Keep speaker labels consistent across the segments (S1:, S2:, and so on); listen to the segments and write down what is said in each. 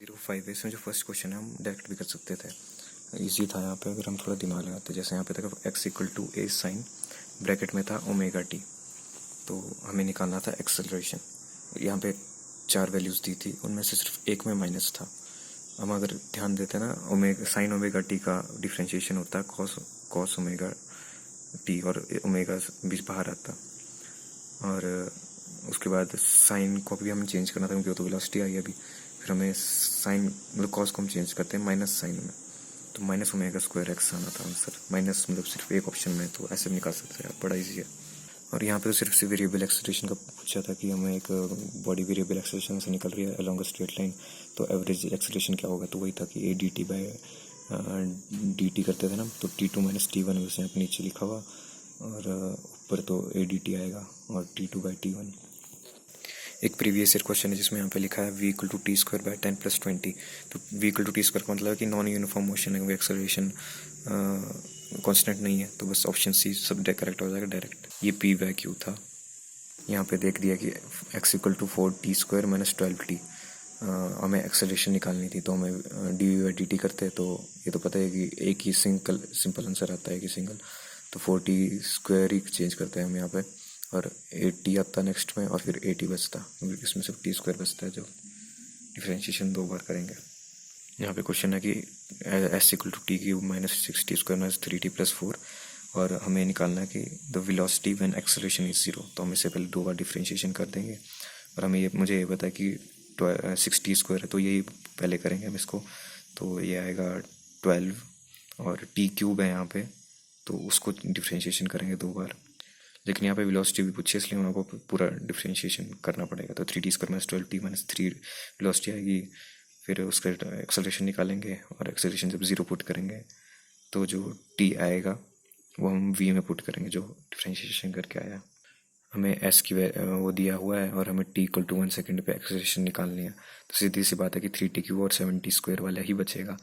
S1: 05 इसमें जो first question है हम डायरेक्ट भी कर सकते थे, इजी था। यहाँ पे अगर हम थोड़ा दिमाग लगाते, जैसे यहाँ पे था x equal to a sine bracket में था ओमेगा टी, तो हमें निकालना था एक्सेलरेशन। यहाँ पे 4 वैल्यूज़ दी थी, उनमें से सिर्फ एक में माइनस था। हम अगर ध्यान देते ना, ओमेगा साइन ओमेगा टी का डिफ्रेंशिएशन होता है कॉस ओमेगा टी, और ओमेगा बीच बाहर आता। और उसके बाद साइन को भी हमें चेंज करना था क्योंकि वो तो वेलोसिटी आई अभी। फिर हमें साइन मतलब कॉस को हम चेंज करते हैं माइनस साइन में, तो माइनस ओमेगा स्क्वायर एक्स आना था आंसर। माइनस मतलब सिर्फ एक ऑप्शन में, तो ऐसे भी निकाल सकते हैं, बड़ा ईजी है। और यहाँ पे तो सिर्फ से वेरिएबल एक्सेलरेशन का पूछा था कि हमें एक बॉडी वेरिएबल एक्सेलरेशन से निकल रही है अलॉन्ग स्ट्रेट लाइन, तो एवरेज एक्सेलरेशन क्या होगा, तो वही था कि A D T by d t करते थे ना, तो T2 माइनस T1 वैसे यहाँ पे नीचे लिखा हुआ, और ऊपर तो ए डी टी आएगा और T2 बाई T1। एक प्रीवियस ईयर क्वेश्चन है जिसमें यहाँ पे लिखा है v equal to t square by 10 + 20, तो v equal to t square का मतलब है कि नॉन यूनिफॉर्म मोशन है, एक्सेलरेशन कांस्टेंट नहीं है, तो बस ऑप्शन सी सब करेक्ट हो जाएगा डायरेक्ट। ये p बाई q था। यहाँ पे देख दिया कि x equal to 4t² minus 12t, हमें एक्सेलरेशन निकालनी थी, तो हमें d v by d t करते, तो ये तो पता है कि एक ही सिंपल आंसर आता है कि सिंगल, तो 4t² ही चेंज करते हैं हम यहाँ पे, और 8t आता नेक्स्ट में, और फिर 80 बचता, क्योंकि इसमें सिर्फ t² बचता है, जो डिफ्रेंशिएशन 2 बार करेंगे। यहाँ पे क्वेश्चन है कि s equal to t³ minus 6t² minus 3t + 4, और हमें निकालना है कि the velocity when acceleration is 0, तो हम इससे पहले 2 बार डिफ्रेंशिएशन कर देंगे। और हमें मुझे ये पता है कि 6t² है, तो यही पहले करेंगे हम इसको, तो ये आएगा 12, और t³ है यहाँ पे, तो उसको डिफ्रेंशिएशन करेंगे 2 बार। लेकिन यहाँ पे वेलोसिटी भी पूछी है, इसलिए हम लोगों को पूरा डिफ्रेंशिएशन करना पड़ेगा, तो 3t² minus 12t minus 3 velocity आएगी। फिर उसका एक्सेलरेशन निकालेंगे, और एक्सेलरेशन जब 0 पुट करेंगे तो जो t आएगा वो हम v में पुट करेंगे, जो डिफ्रेंशिएशन करके आया। हमें s की वो दिया हुआ है, और हमें t इक्वल टू 1 सेकेंड पे एक्सेलरेशन निकालनी है, तो सीधी सी बात है कि 3t³ और 7t² वाला ही बचेगा,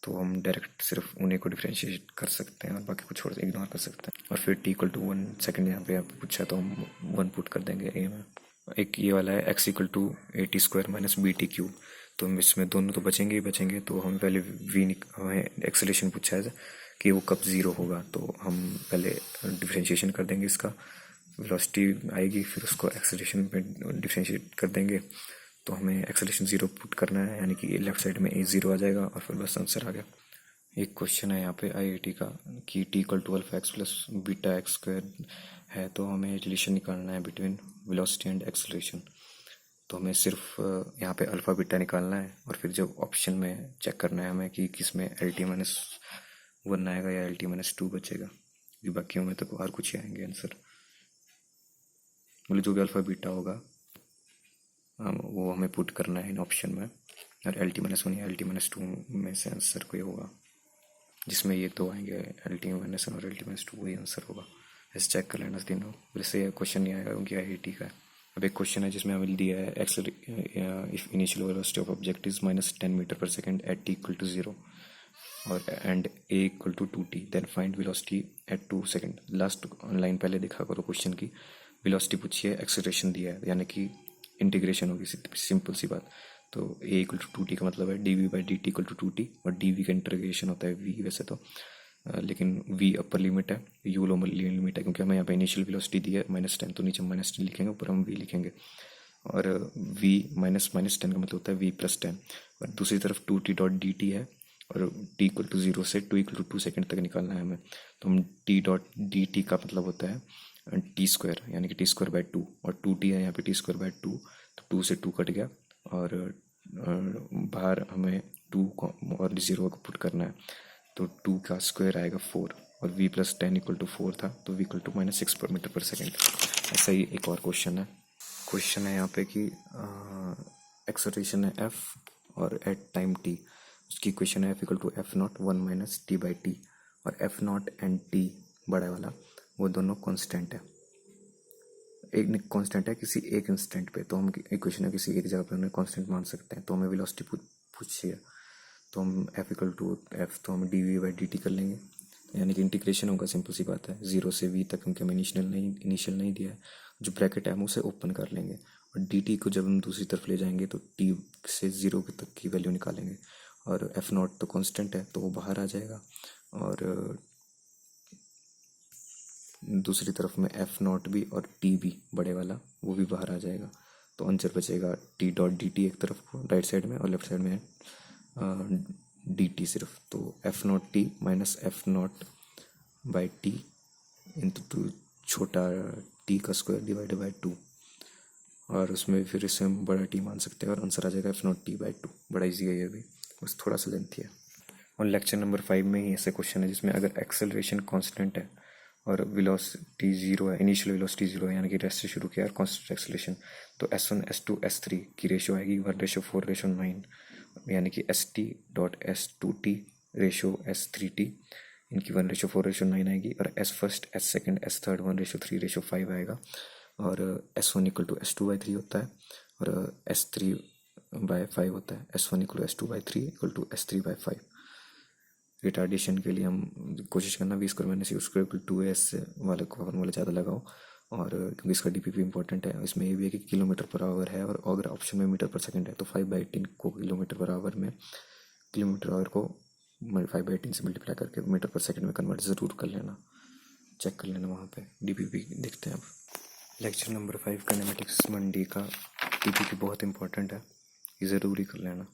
S1: तो हम डायरेक्ट सिर्फ उन्हीं को डिफ्रेंशिएट कर सकते हैं और बाकी को छोड़ इग्नोर कर सकते हैं। और फिर t इक्वल टू 1 सेकेंड यहाँ पे पूछा, तो हम 1 पुट कर देंगे a में। एक ये वाला है x equal to at² minus bt³, तो हम इसमें दोनों तो बचेंगे ही बचेंगे, तो हम पहले हमें एक्सेलरेशन पूछा है कि वो कब 0 होगा, तो हम पहले डिफ्रेंशिएशन कर देंगे इसका, वेलोसिटी आएगी, फिर उसको एक्सेलरेशन में डिफ्रेंशिएट कर देंगे, तो हमें एक्सेलरेशन 0 पुट करना है, यानी कि लेफ्ट साइड में a 0 आ जाएगा, और फिर बस आंसर आ गया। एक क्वेश्चन है यहाँ पे IIT का कि t equal to alpha x plus beta x square है, तो हमें रिलेशन निकालना है बिटवीन वेलोसिटी एंड एक्सेलरेशन। तो हमें सिर्फ यहाँ पे अल्फा बीटा निकालना है, और फिर जो ऑप्शन में चेक करना है हमें कि किस में LT-1 आएगा या LT-2 बचेगा, क्योंकि बाकियों में तो और कुछ ही आएंगे आंसर। मतलब जो भी अल्फा बीटा होगा वो हमें पुट करना है इन ऑप्शन में, और LT-1 या LT-2 में से आंसर कोई होगा, जिसमें ये दो आएंगे LT-1 और LT-2, वही आंसर होगा। ऐसे चेक कर लेना तीनों, वैसे क्वेश्चन नहीं आएगा क्योंकि IIT का है। अब एक क्वेश्चन है जिसमें हमें दिया है if initial velocity of object is -10 metre per second at t equal to 0 और and a equal to 2t, then find velocity at 2 second. Last line पहले देखा करो क्वेश्चन की, वेलोसिटी पूछी है, एक्सेलरेशन दिया है, यानी कि इंटीग्रेशन होगी, सिंपल सी बात। तो a इक्वल टू 2t का मतलब है dv by dt equal to 2t, और dv का इंटीग्रेशन होता है v वैसे तो, लेकिन v अपर लिमिट है, u लोअर लिमिट है, क्योंकि हमें यहाँ पे इनिशियल वेलोसिटी दी है -10, तो नीचे -10 लिखेंगे, ऊपर हम v लिखेंगे, और v -10 का मतलब होता है v + 10, और दूसरी तरफ 2t डॉट dt है, और t इक्वल टू 0 से 2 इक्वल टू 2 सेकेंड तक निकालना है हमें, तो हम t डॉट dt का मतलब होता है t², यानी कि t² बाई 2, और 2t है यहाँ पे t² बाई 2, तो 2 से 2 कट गया, और बाहर हमें 2 और 0 को पुट करना है, तो 2 का स्क्वायर आएगा 4, और v + 10 इक्वल टू 4 था, तो v equal to -6 metre per second. ऐसा ही एक और क्वेश्चन है यहाँ पे कि एक्सेलरेशन है f और एट टाइम t, उसकी इक्वेशन है f equal to f0 1 - t/t, और f0 एंड t बड़ा वाला वो दोनों कांस्टेंट है, एक कांस्टेंट है किसी एक इंस्टेंट पे, तो हम इक्वेशन है किसी एक जगह पे उन्हें कांस्टेंट मान सकते हैं। तो हमें वेलोसिटी पूछी है, तो हम f इक्वल टू f, तो हम dv बाई dt कर लेंगे, यानी कि इंटीग्रेशन होगा, सिंपल सी बात है, 0 से v तक, क्योंकि हमें इनिशियल नहीं दिया है, जो ब्रैकेट है हम उसे ओपन कर लेंगे, और डी टी को जब हम दूसरी तरफ ले जाएंगे तो टी से 0 तक की वैल्यू निकालेंगे, और एफ नॉट तो कांस्टेंट है तो वो बाहर आ जाएगा, और दूसरी तरफ में एफ नॉट भी और टी भी बड़े वाला वो भी बाहर आ जाएगा। तो आंसर बचेगा टी डॉट डी टी एक तरफ को राइट साइड में, और लेफ्ट साइड में डी टी सिर्फ। तो F not T minus F not by T into two छोटा टी का स्क्वायर डिवाइडेड बाई 2, और उसमें फिर इसे हम बड़ा टी मान सकते हैं, और आंसर आ जाएगा एफ नॉट टी बाई 2। बड़ा इजी है ये भी, बस थोड़ा सा लेंथी है। और लेक्चर नंबर 5 में ही ऐसे क्वेश्चन है जिसमें अगर एक्सेलरेशन कांस्टेंट है और वेलोसिटी 0 है, इनिशियल वेलोसिटी 0 है, यानी कि रेस्ट से शुरू किया और कांस्टेंट एक्सेलरेशन, तो S1 S2 S3 की रेशो आएगी 1:4:9, यानी कि ST dot S2T ratio S3T इनकी 1:4:9 आएगी, और S first S second S third 1:3:5 आएगा, और S1 इक्वल टू S2/3 होता है, और S3/5 होता है। S1 equal to S2/3 equal to S3/5। Retardation के लिए हम कोशिश करना v² - u² 2s वाले को फॉर्मूला ज़्यादा लगाओ, और क्योंकि इसका डीपीपी इंपॉर्टेंट है। इसमें ये भी है कि किलोमीटर पर आवर है, और अगर ऑप्शन में मीटर पर सेकंड है तो 5/18 को किलोमीटर पर आवर में, किलोमीटर आवर को 5/18 से मल्टीप्लाई करके मीटर पर सेकंड में कन्वर्ट ज़रूर कर लेना, चेक कर लेना वहाँ पे डीपीपी देखते हैं अब। लेक्चर नंबर 5 काइनेमेटिक्स 1D का डीपीपी बहुत इंपॉर्टेंट है, ये ज़रूरी कर लेना।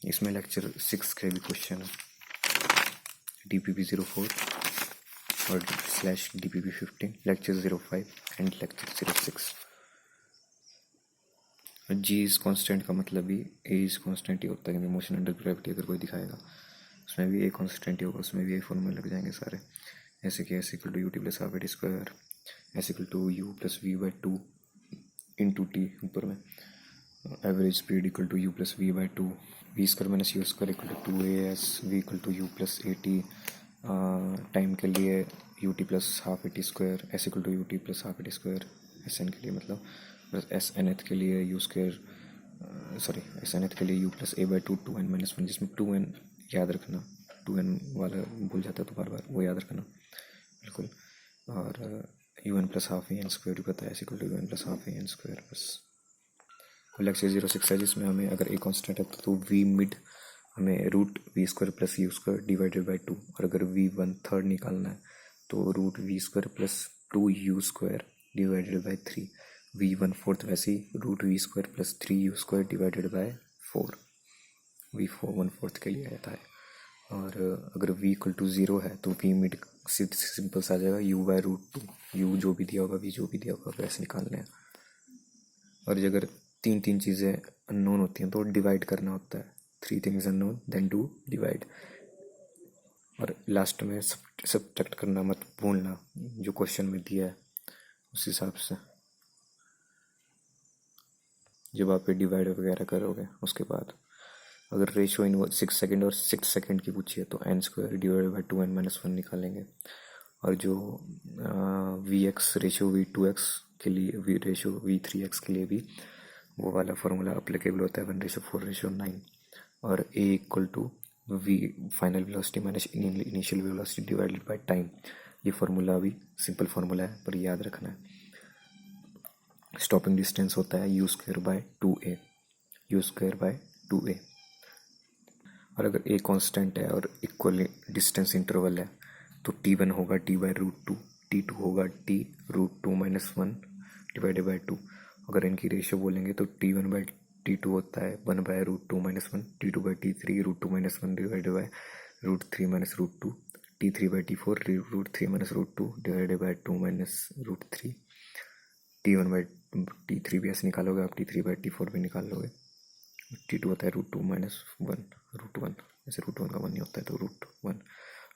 S1: इसमें लेक्चर 6 के भी क्वेश्चन है, DPP 04 और /DPP 15, lecture 05 and lecture 06। G is constant का मतलब भी ए इज कांस्टेंट ही होता है, क्योंकि मोशन अंडर ग्रेविटी अगर कोई दिखाएगा उसमें भी ए कांस्टेंट ही होगा, उसमें भी ए फॉर्मूले लग जाएंगे सारे, ऐसे कि s equal to u t plus half a t square, s equal to u plus v by 2 into t ऊपर में, average speed equal to u plus v by 2, v square minus u square equal to 2as, v equal to u plus a t, time के लिए u t plus half a t square, s equal to u t plus half a t square, S N के लिए मतलब, plus s nth के लिए u square, sorry s nth के लिए you plus A by 2 2n-1, जिसमें 2n याद रखना, 2n वाला भूल जाता है तो बार बार वो याद रखना बिल्कुल, और u n plus half a n square भी पता है, s equal to u n plus half a n square बस। लेक्चर 06 है जिसमें हमें अगर ए कांस्टेंट है तो वी मिड हमें root v square plus u square divided by 2, और अगर v1/3 निकालना है तो root v square plus 2u square divided by 3, v1/4 वैसे ही root v square plus 3u square divided by 4, v1/4 के लिए आता है। और अगर v इक्वल टू 0 है तो v मिड सिंपल सा आ जाएगा u/√2, u जो भी दिया होगा v जो भी दिया होगा वैसे निकालने हैं। और अगर तीन चीज़ें अननोन होती हैं तो डिवाइड करना होता है, 3 things unknown then to divide, और लास्ट में सब्ट्रैक्ट करना मत भूलना, जो क्वेश्चन में दिया है उस हिसाब से जब आप डिवाइड वगैरह करोगे। उसके बाद अगर रेशो इन 6 सेकेंड और 6 सेकेंड की पूछी है तो n² डिवाइडेड बाई 2n-1 निकालेंगे, और जो vx रेशो v2x के लिए, v रेशो v3x के लिए भी वो वाला फार्मूला अप्लीकेबल होता है 1:4:9, और a equal to v final velocity minus initial velocity divided by time, ये फार्मूला भी सिंपल फार्मूला है पर याद रखना है। स्टॉपिंग डिस्टेंस होता है u² बाय 2a, और अगर a कांस्टेंट है और इक्वल डिस्टेंस इंटरवल है तो t1 होगा t/√2, t2 होगा t√2-1 डिवाइडेड बाय 2। अगर इनकी रेशियो बोलेंगे तो t1/t2 होता है 1/√2-1, t2/t3 √2-1 divided by √3-√2, t3/t4 √3-√2 divided by 2-√3, t1/t3 भी ऐसे निकालोगे आप, t3/t4 भी निकाल लोगे, t2 होता है √2-1, ऐसे √1 का 1 नहीं होता है तो √1।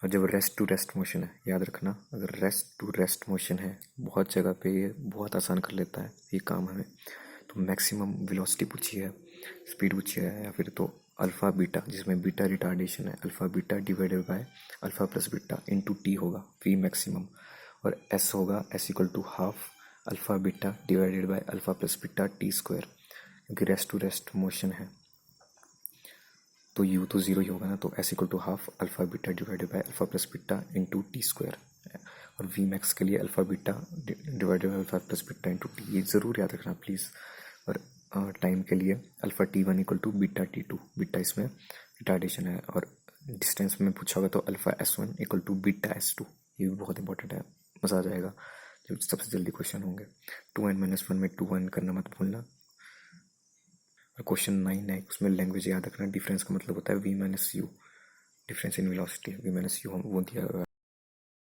S1: और जब रेस्ट टू रेस्ट मोशन है, याद रखना अगर रेस्ट टू रेस्ट मोशन है बहुत जगह पे ये बहुत आसान कर लेता है ये काम हमें, तो मैक्सिमम वेलोसिटी पूछी है, स्पीड पूछी है, या फिर तो अल्फ़ा बीटा जिसमें बीटा रिटार्डेशन है, alpha beta divided by alpha plus beta into t होगा वी मैक्सिमम, और एस होगा s equal to half alpha beta divided by alpha plus beta t square, क्योंकि रेस्ट टू रेस्ट मोशन है तो u तो 0 ही होगा ना, तो s equal to half alpha beta divided by alpha plus beta into t square, और v max के लिए alpha beta divided by alpha plus beta into t, ये ज़रूर याद रखना प्लीज़। और टाइम के लिए alpha T1 equal to beta T2, beta इसमें रिटार्डेशन है। और डिस्टेंस में पूछा होगा तो alpha S1 equal to beta S2, ये भी बहुत इंपॉर्टेंट है, मज़ा आ जाएगा जब सबसे जल्दी क्वेश्चन होंगे। 2n-1 में 2 करना मत भूलना। और क्वेश्चन 9 है, उसमें लैंग्वेज याद रखना। डिफरेंस का मतलब होता है v minus you, difference in velocity, v minus you वो दिया हुआ